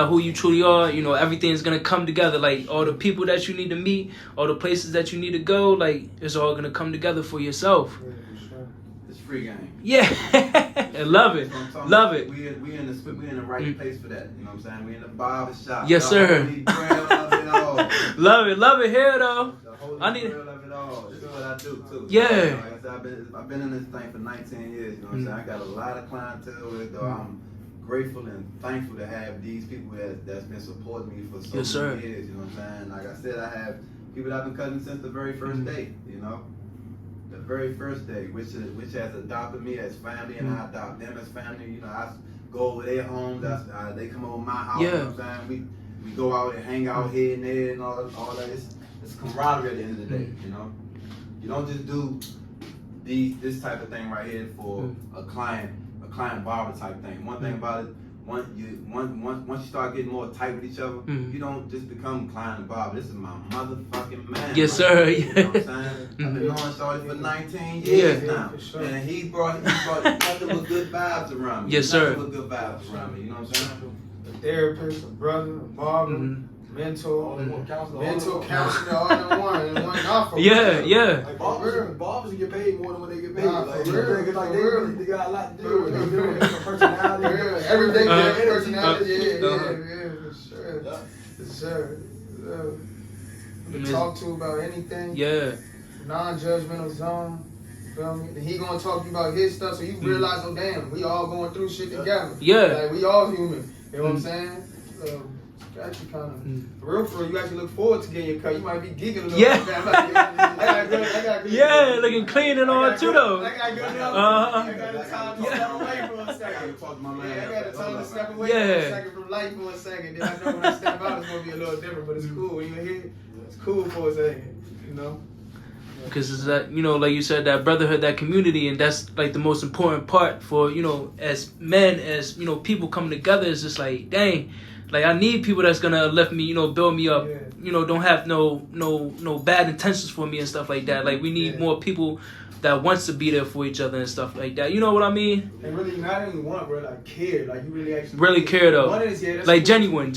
who you truly are, you know, everything's gonna come together. Like all the people that you need to meet, all the places that you need to go, like it's all gonna come together for yourself. It's free game. Yeah. I love it. Love it. We in the right place for that. You know what I'm saying? We in the barber shop. Yes, sir. Love Love it here though. I need of it all. This is what I do too. Yeah. You know, like I said, I've been in this thing for 19 years. You know what I'm saying? I got a lot of clientele with it, though. I'm grateful and thankful to have these people that's been supporting me for so many years. You know what I'm saying? Like I said, I have people that I've been cutting since the very first day. You know, the very first day, which has adopted me as family, and I adopt them as family. You know, I go over their homes. They come over my house. You know what I'm saying? We go out and hang out here and there and all that. It's camaraderie at the end of the day. You know, you don't just do this type of thing right here for a client barber type thing. One thing about it, once you start getting more tight with each other, you don't just become client and barber. This is my motherfucking man. Yes, sir. You know what I'm saying? I've been knowing Shorty for 19 years now, and he brought nothing but good vibes around me. Yes, sir. Nothing but good vibes around me. You know what I'm saying? A therapist, a brother, a barber. mental Counselor, counselor, all in one, not for Yeah, real. yeah. Like barbers get paid more than what they get paid. Nah, Like, for real, like for real. they got a lot to do with it. They different personality. Every day, Uh-huh. personality, yeah, Uh-huh. for sure. Yeah. For sure. To Miss- talk to about anything, Yeah. non-judgmental zone. Feel me? And he gonna talk to you about his stuff, so you realize, oh damn, we all going through shit together. Yeah. Like we all human. You know what I'm saying? So actually kind of for real, you actually look forward to getting your cut. You might be geeking a little Yeah. bit. I got good. Yeah, looking clean and all too though. I got good. Uh-huh. I got the time to step away for a I gotta second. talk to my man. Yeah, I got the time to step away Yeah. for a second from life for a second. Then I know when I step out, it's gonna be a little different, but it's cool. When you're here, it's cool for a second. You know. Because it's that, you know, like you said, that brotherhood, that community, and that's like the most important part for, you know, as men, as, you know, people coming together. It's just like, dang, like I need people that's gonna lift me, you know, build me up, Yeah. you know, don't have no bad intentions for me and stuff like that. Like we need more people that wants to be there for each other and stuff like that. You know what I mean? And really, not even want, bro, like care. Like you really actually Really care though. One is, yeah, that's Like cool. genuine. Yeah,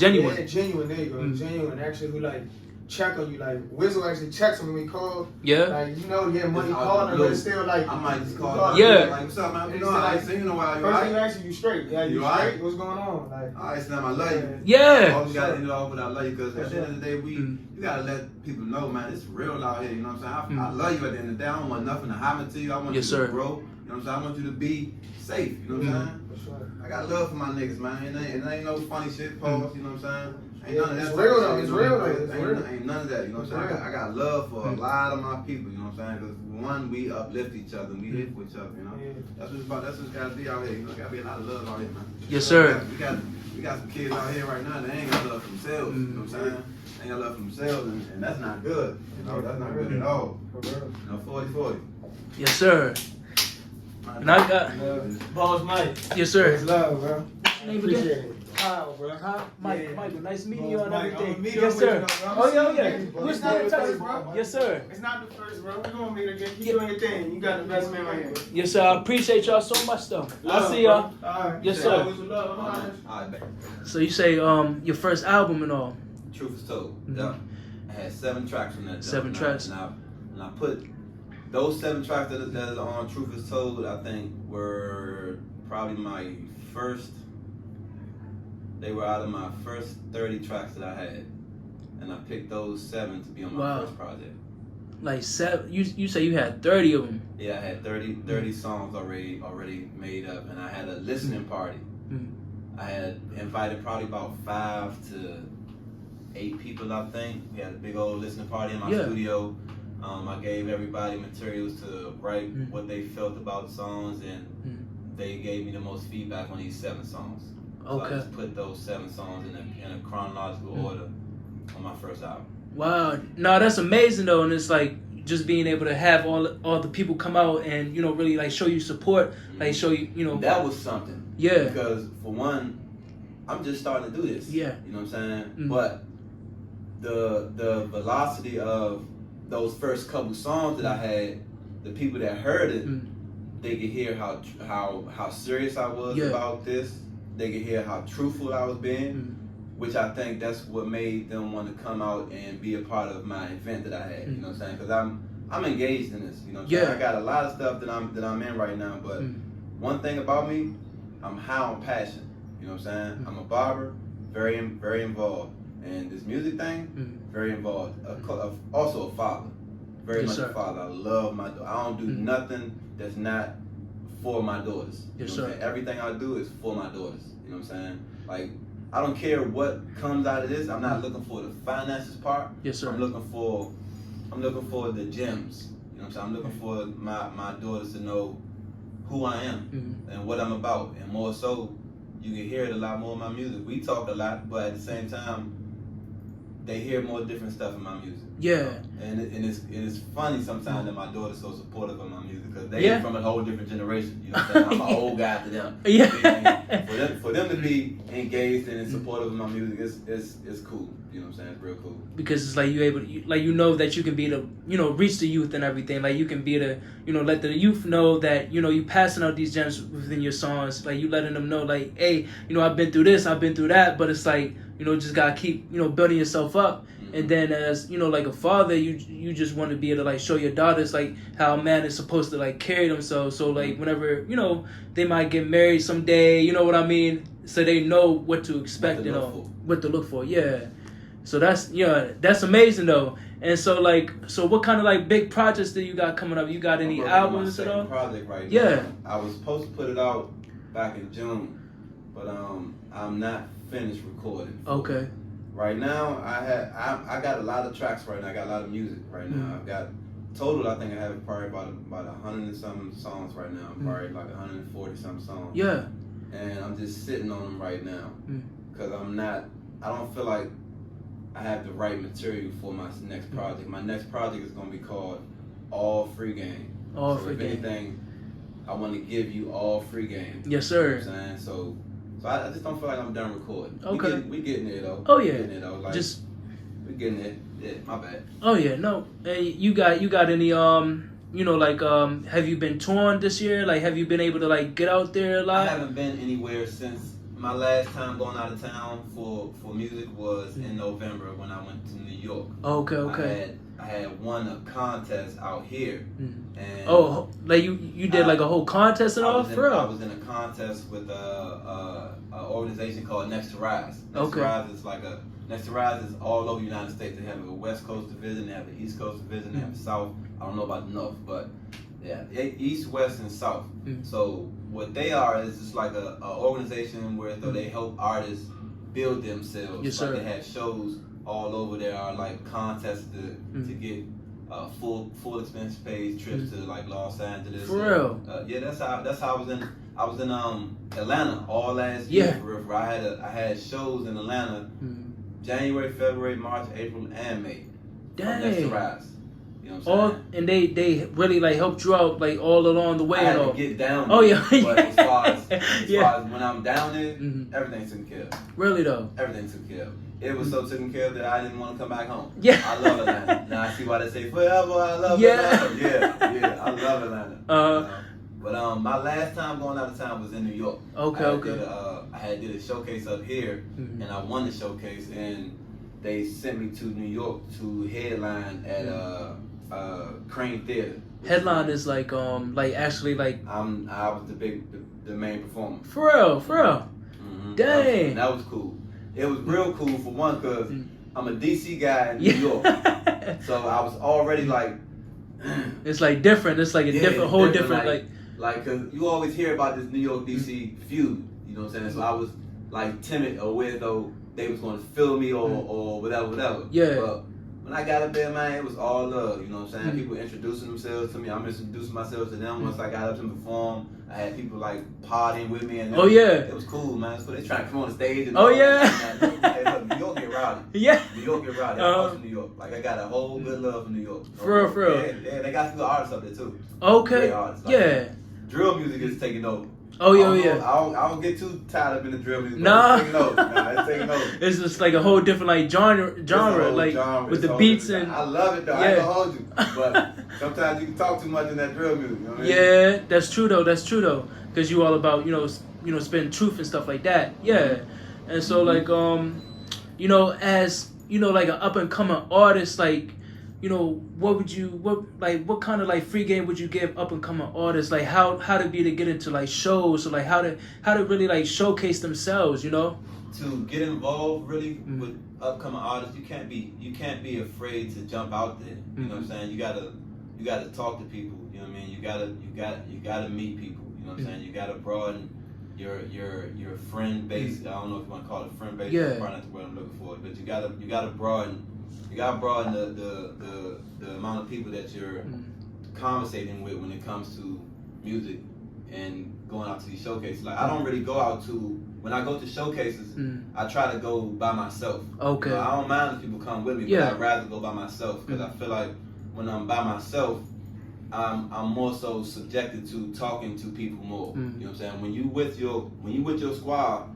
genuine. There you go. Genuine. Actually, who like check on you. Like Wizzle actually checks when we call. Yeah. Like you know, yeah, money It's out calling, the but blue. it's still like I might just call. Yeah. Like, what's up, man? You It's know, I like- ain't seen you in a while. You First thing you alright? ask you straight. Yeah, You you alright? straight? What's going on? Like, Alright, Slim, I love you. Yeah. Always gotta end it off with I love you, because at the end of the day, you gotta let people know, man, it's real out here. You know what I'm saying? I love you at the end of the day. I don't want nothing to happen to you. I want Yes, you to sir. grow. You know what I'm saying? I want you to be safe. You know what I'm saying? for sure. I got love for my niggas, man. It ain't no funny shit, pause. You know what I'm saying? Ain't none of that. It's type real, of though. shit, It's you know real, what I'm though. It's saying? real. Ain't none of that. You know what I'm saying? I got love for a lot of my people. You know what I'm saying? Because one, we uplift each other. And we here for each other. You know. Yeah. That's what it's about. That's what it's gotta be out here. You know, gotta be a lot of love out here, man. Yes, sir. We got some kids out here right now that ain't got love for themselves. You know what I'm saying? Ain't got love for themselves, and that's not good. You know, that's not good at all. For real. You know, 40-40. Yes, sir. And I got, Boss Mike. yes, sir. It's love, bro. Name Appreciate again? it. Kyle, bro. Mike, Yeah. Michael, nice meeting Boss you and Mike, everything. I'ma meet Yes, up sir. with you, bro. Oh, yeah, yeah. It's We're not still in the touch, first, bro. bro. Yes, sir. It's not the first, bro. We're gonna meet again. Keep doing your thing. You got the best man right here. Yes, sir. I appreciate y'all so much, though. I'll see y'all. Alright. Yes, sir. Always with love. Alright, back. So you say your first album and all. Truth is told. Mhm. Yeah. I had 7 tracks from that. joint. 7 tracks. And I put those 7 tracks that is on Truth is Told, I think were probably my first. They were out of my first 30 tracks that I had, and I picked those 7 to be on my first project. Like 7. You say you had 30 of them. Yeah, I had 30 songs already made up, and I had a listening party. Mhm. I had invited probably about 5 to 8 people, I think. We had a big old listening party in my studio. I gave everybody materials to write what they felt about the songs, and they gave me the most feedback on these 7 songs. So I just put those 7 songs in a chronological order on my first album. Wow. No, that's amazing though, and it's like just being able to have all the people come out and, you know, really like show you support, like show you, you know. That was something. Yeah. Because for one, I'm just starting to do this. Yeah. You know what I'm saying? But the velocity of those first couple songs that I had, the people that heard it, they could hear how serious I was about this. They could hear how truthful I was being, which I think that's what made them want to come out and be a part of my event that I had. You know what I'm saying? Because I'm engaged in this. You know what I'm saying? I got a lot of stuff that I'm in right now, but one thing about me, I'm high on passion. You know what I'm saying? I'm a barber, very involved, and this music thing, very involved. Also a father, very much a father. I love my daughter. I don't do nothing that's not for my daughters. You know what I'm saying? Everything I do is for my daughters. You know what I'm saying? Like, I don't care what comes out of this. I'm not looking for the finances part. Yes, sir. I'm looking for the gems. You know what I'm saying? I'm looking for my daughters to know who I am and what I'm about, and more so, you can hear it a lot more in my music. We talk a lot, but at the same time, they hear more different stuff in my music. Yeah. And it's funny sometimes that my daughter's so supportive of my music, because they from a whole different generation. You know what I'm saying? I'm an old guy to them. Yeah. For them to be engaged and supportive of my music, it's cool. You know what I'm saying? It's real cool. Because it's like you know that you can be the, you know, reach the youth and everything. Like you can be the, you know, let the youth know that, you know, you passing out these gems within your songs. Like you letting them know, like, hey, you know, I've been through this, I've been through that, but it's like, you know, just gotta keep, you know, building yourself up. And then as, you know, like a father, you just want to be able to like show your daughters like how a man is supposed to like carry themselves. So like whenever, you know, they might get married someday, you know what I mean? So they know what to expect, you know, what to look for. Yeah. So that's amazing though. And so like, so what kind of like big projects that you got coming up? You got any albums at all? Project right now. Yeah. I was supposed to put it out back in June, but I'm not finished recording. Okay. Right now, I got a lot of tracks right now. I got a lot of music right now. I've got total. I think I have probably about 100 and some songs right now. Probably like 140 some songs. Yeah. And I'm just sitting on them right now because I don't feel like I have the right material for my next project. My next project is gonna be called All Free Game. All so Free if Game. anything, I want to give you all free game. Yes, sir. You know what I'm saying? So I just don't feel like I'm done recording. Okay. We getting there though. Oh yeah. We getting there though. Like, we getting there. Yeah, my bad. Oh yeah, no. And you got any you know, like have you been touring this year? Like have you been able to like get out there a lot? I haven't been anywhere since my last time going out of town for music was in November when I went to New York. Okay. I had won a contest out here. And like you did like a whole contest and all? For real? I was in a contest with a organization called Next to Rise. Next to Rise is all over the United States. They have a West Coast division, they have an East Coast division, they have a South. I don't know about the North, but yeah, East, West, and South. So what they are is just like a organization where they help artists build themselves. Yes, sir. Like they have shows all over. There are like contests to get full expense paid trips to like Los Angeles. For real? Yeah, that's how I was in Atlanta all last year. For I had shows in Atlanta January, February, March, April, and May. Dang. Next to Rise. You know what I'm saying? And they really like helped you out like all along the way. I had to get down there. Oh yeah. But as far as when I'm down there, everything's taken care of. Really though? Everything's taken care of. It was so taken care of that I didn't want to come back home. Yeah. I love Atlanta. Now I see why they say forever I love Atlanta. Yeah, I love Atlanta. But my last time going out of town was in New York. I had did a showcase up here, and I won the showcase, and they sent me to New York to headline at Crane Theater. Headline is like actually like I was the main performer. For real. Dang. That was cool. It was real cool for one because I'm a DC guy in New York, so I was already like. It's like different. It's like a whole different like cause you always hear about this New York DC feud. You know what I'm saying? So I was like timid or weird though they was gonna feel me or whatever. Yeah. But when I got up there, man, it was all love. You know what I'm saying? People introducing themselves to me. I'm introducing myself to them. Once I got up to perform, I had people like partying with me, and it was cool, man. So they trying to come on the stage. And Hey, look, New York get rowdy. Yeah. New York get rowdy. I'm from New York. Like I got a whole good love for New York. For real. Yeah, they got some good artists up there too. Okay. Artists, drill music is taking over. Oh yeah. I don't get too tied up in the drill music. Nah. It's taking over. It's taking over. It's just like a whole different like genre like genre. with the beats and. I love it though. I ain't gonna hold you, but sometimes you can talk too much in that drill music. You know what I mean? Yeah, that's true though. Because you all about you know spitting truth and stuff like that. Yeah, and so like you know as you know like an up and coming artist like. You know, what kind of like free game would you give up and coming artists? Like how to be to get into like shows or like how to really like showcase themselves, you know? To get involved really with upcoming artists, you can't be afraid to jump out there. You know what I'm saying? You gotta talk to people, you know what I mean? You gotta meet people, you know what I'm saying? You gotta broaden your friend base. I don't know if you want to call it a friend base, probably not the word I'm looking for, but you gotta broaden the amount of people that you're conversating with when it comes to music and going out to these showcases. Like I don't really go out to when I go to showcases. I try to go by myself. Okay. You know, I don't mind if people come with me, but I'd rather go by myself because I feel like when I'm by myself, I'm more so subjected to talking to people more. You know what I'm saying? When you with your squad.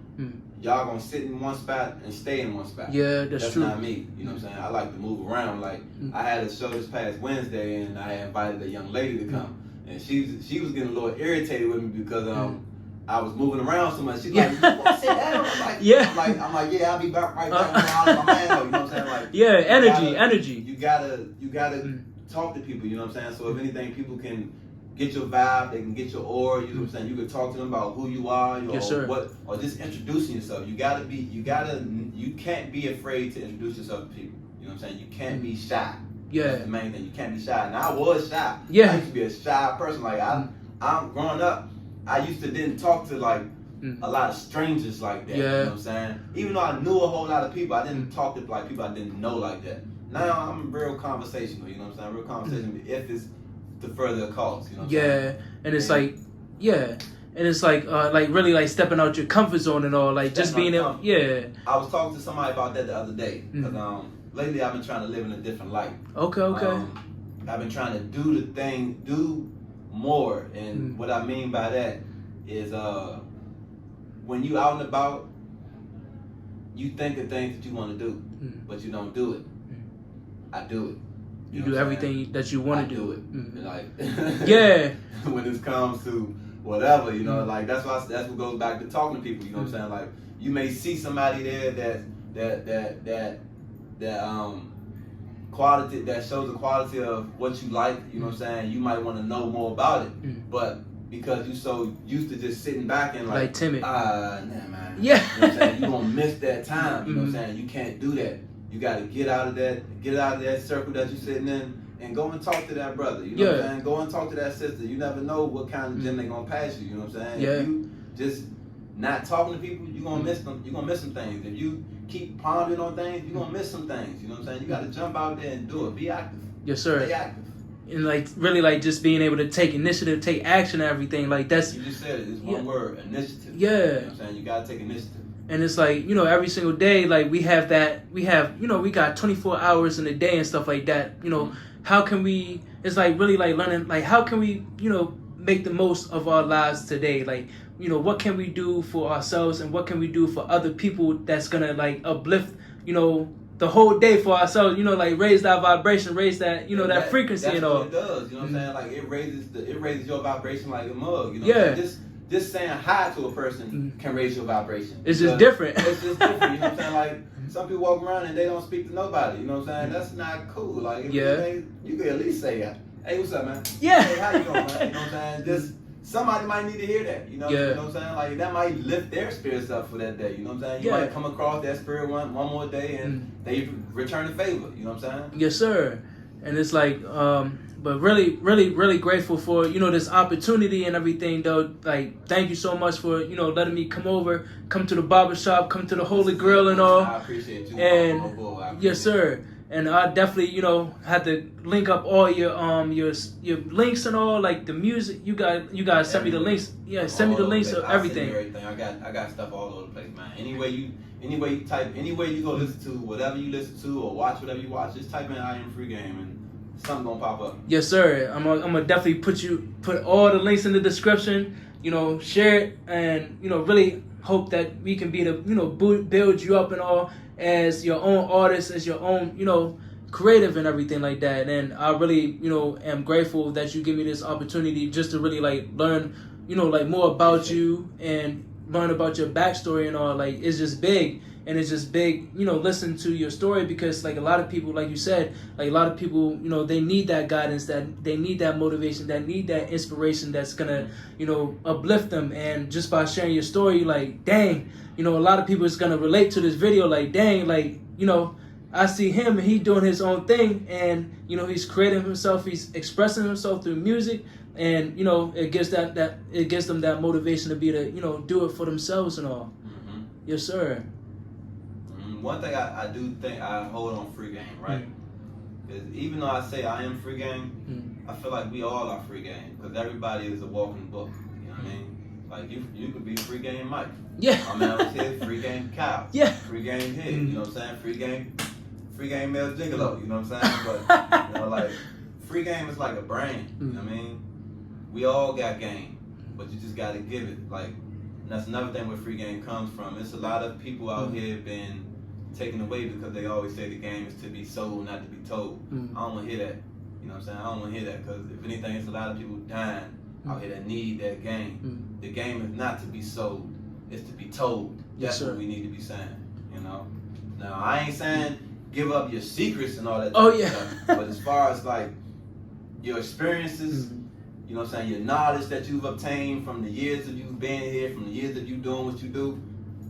Y'all gonna sit in one spot and stay in one spot. Yeah, that's true. That's not me. You know what I'm saying? I like to move around. Like I had a show this past Wednesday, and I invited a young lady to come, and she was getting a little irritated with me because I was moving around so much. She's like, you want to sit down? I'm like, Yeah. I'm like, yeah, I'll be back right back. My man, you know what I'm saying? Like, yeah, energy. You gotta talk to people. You know what I'm saying? So if anything, people can get your vibe, they can get your aura. You know what I'm saying? You can talk to them about who you are, Yes, sir. or just introducing yourself. You can't be afraid to introduce yourself to people. You know what I'm saying? You can't be shy. Yeah. That's the main thing. You can't be shy. And I was shy. Yeah. I used to be a shy person. Like I'm growing up. I used to didn't talk to like a lot of strangers like that. Yeah. You know what I'm saying? Even though I knew a whole lot of people, I didn't talk to like people I didn't know like that. Now I'm real conversational. You know what I'm saying? Real conversational. If it's to further a cause. You know what I'm saying? And it's like, and it's like really like stepping out your comfort zone and all, like just being able, I was talking to somebody about that the other day because lately I've been trying to live in a different life. Okay. I've been trying to do more, and what I mean by that is when you out and about, you think of things that you want to do, but you don't do it. I do it. You do everything that you want to do. It. Like when it comes to whatever, you know, like that's what goes back to talking to people. You know what I'm saying? Like you may see somebody there that quality that shows the quality of what you like. You know what I'm saying? You might want to know more about it, but because you so used to just sitting back and like timid. Nah, man. Yeah. You know what I'm saying? You gonna miss that time. You know what I'm saying? You can't do that. You gotta get out of that circle that you're sitting in and go and talk to that brother. You know what I'm saying? Go and talk to that sister. You never know what kind of gym they're gonna pass you. You know what I'm saying? Yeah. If you just not talking to people, you're gonna miss them. You're gonna miss some things. If you keep pondering on things, you're gonna miss some things. You know what I'm saying? You gotta jump out there and do it. Be active. Yes, sir. Stay active. And like really like just being able to take initiative, take action and everything. Like that's You just said it. It's one word, initiative. Yeah. You know what I'm saying? You gotta take initiative. And it's like, you know, every single day, like we have, you know, we got 24 hours in a day and stuff like that. You know, how can we, it's like really like learning, like how can we, you know, make the most of our lives today? Like, you know, what can we do for ourselves and what can we do for other people that's going to like uplift, you know, the whole day for ourselves, you know, like raise that vibration, raise that, you know, that frequency and all. That's what it does, you know what I'm saying? Like it raises your vibration like a mug, you know what I'm saying? Just saying hi to a person can raise your vibration. It's just different. It's just different, you know what I'm saying? Like some people walk around and they don't speak to nobody, you know what I'm saying? That's not cool. Like if anything, you could at least say, hey, what's up, man? Yeah. Hey, how you doing, man? You know what I'm saying? Just somebody might need to hear that, you know what I'm saying? Like that might lift their spirits up for that day, you know what I'm saying? You might come across that spirit one more day and they return the favor, you know what I'm saying? Yes, sir. And it's like, but really grateful for, you know, this opportunity and everything though. Like, thank you so much for, you know, letting me come to the barbershop, come to the Holy Grail and all. I appreciate you. And yes, sir. And I definitely, you know, had to link up all your links and all, like the music. You guys send me the links. Yeah, send me the links of everything. Everything. I got stuff all over the place, man. Anyway you go listen to whatever you listen to or watch whatever you watch, just type in IAMFREEGAME and something gonna pop up. Yes, sir. I'm gonna definitely put all the links in the description. You know, share it, and you know, really hope that we can be the, you know, build you up and all as your own artist, as your own, you know, creative and everything like that. And I really, you know, am grateful that you give me this opportunity just to really like learn, you know, like more about you and learn about your backstory and all. Like it's just big. And it's just big, you know, listen to your story because, like, a lot of people, like you said, like, a lot of people, you know, they need that guidance, that they need that motivation, that need that inspiration that's going to, you know, uplift them. And just by sharing your story, like, dang, you know, a lot of people is going to relate to this video, like, dang, like, you know, I see him and he doing his own thing and, you know, he's creating himself, he's expressing himself through music. And, you know, it gives them that motivation to be to, you know, do it for themselves and all. Mm-hmm. Yes, sir. One thing I do think I hold on free game, right? Is even though I say I am free game, I feel like we all are free game because everybody is a walking book. You know what I mean? Like you could be free game Mike. Yeah. My man was here, free game Kyle. Yeah. Free game Hid. You know what I'm saying? Free game Mel Gigolo. You know what I'm saying? But you know, like free game is like a brain. You know what I mean? We all got game, but you just gotta give it. Like that's another thing where free game comes from. It's a lot of people out here been taken away because they always say the game is to be sold, not to be told. I don't want to hear that. You know what I'm saying? I don't want to hear that because if anything, it's a lot of people dying out here that need that game. The game is not to be sold, it's to be told. That's what we need to be saying, you know. Now I ain't saying give up your secrets and all that stuff, but as far as like your experiences, you know what I'm saying, your knowledge that you've obtained from the years that you've been here, from the years that you're doing what you do,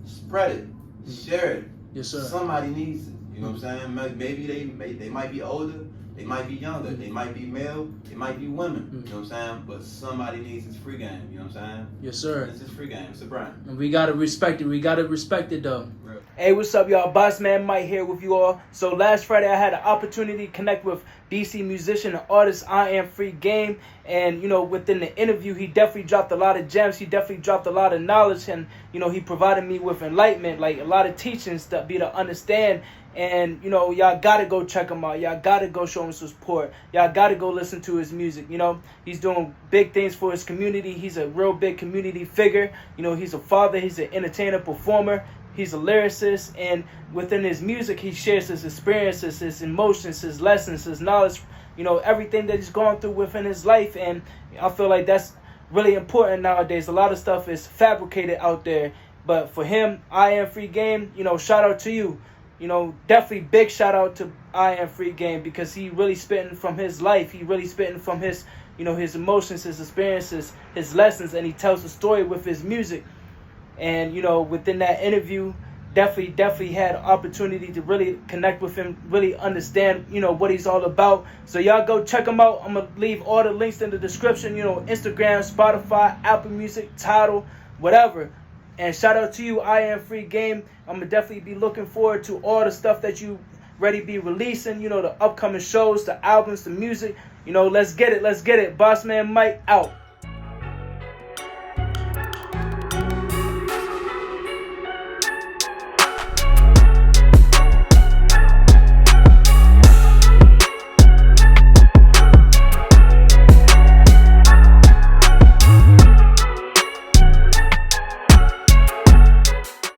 spread it, share it. Yes, sir. Somebody needs it. You know what I'm saying? Maybe they might be older, they might be younger, they might be male, they might be women. You know what I'm saying? But somebody needs this free game. You know what I'm saying? Yes, sir. This is free game. It's a brand. And we gotta respect it. We gotta respect it though. Real. Hey, what's up, y'all? BossManMike here with you all. So last Friday, I had an opportunity to connect with DC musician and artist IAMFREEGAME, and you know, within the interview, he definitely dropped a lot of gems. He definitely dropped a lot of knowledge, and you know, he provided me with enlightenment, like a lot of teachings to be to understand. And you know, y'all gotta go check him out. Y'all gotta go show him some support. Y'all gotta go listen to his music. You know, he's doing big things for his community. He's a real big community figure. You know, he's a father. He's an entertainer, performer. He's a lyricist, and within his music, he shares his experiences, his emotions, his lessons, his knowledge, you know, everything that he's gone through within his life. And I feel like that's really important nowadays. A lot of stuff is fabricated out there, but for him, IAMFREEGAME, you know, shout out to you. You know, definitely big shout out to IAMFREEGAME, because he really spitting from his life. He really spitting from his, you know, his emotions, his experiences, his lessons, and he tells a story with his music. And, you know, within that interview, definitely had an opportunity to really connect with him, really understand, you know, what he's all about. So y'all go check him out. I'm going to leave all the links in the description, you know, Instagram, Spotify, Apple Music, Tidal, whatever. And shout out to you, IAMFREEGAME. I'm going to definitely be looking forward to all the stuff that you ready be releasing, you know, the upcoming shows, the albums, the music. You know, let's get it. BossManMike out.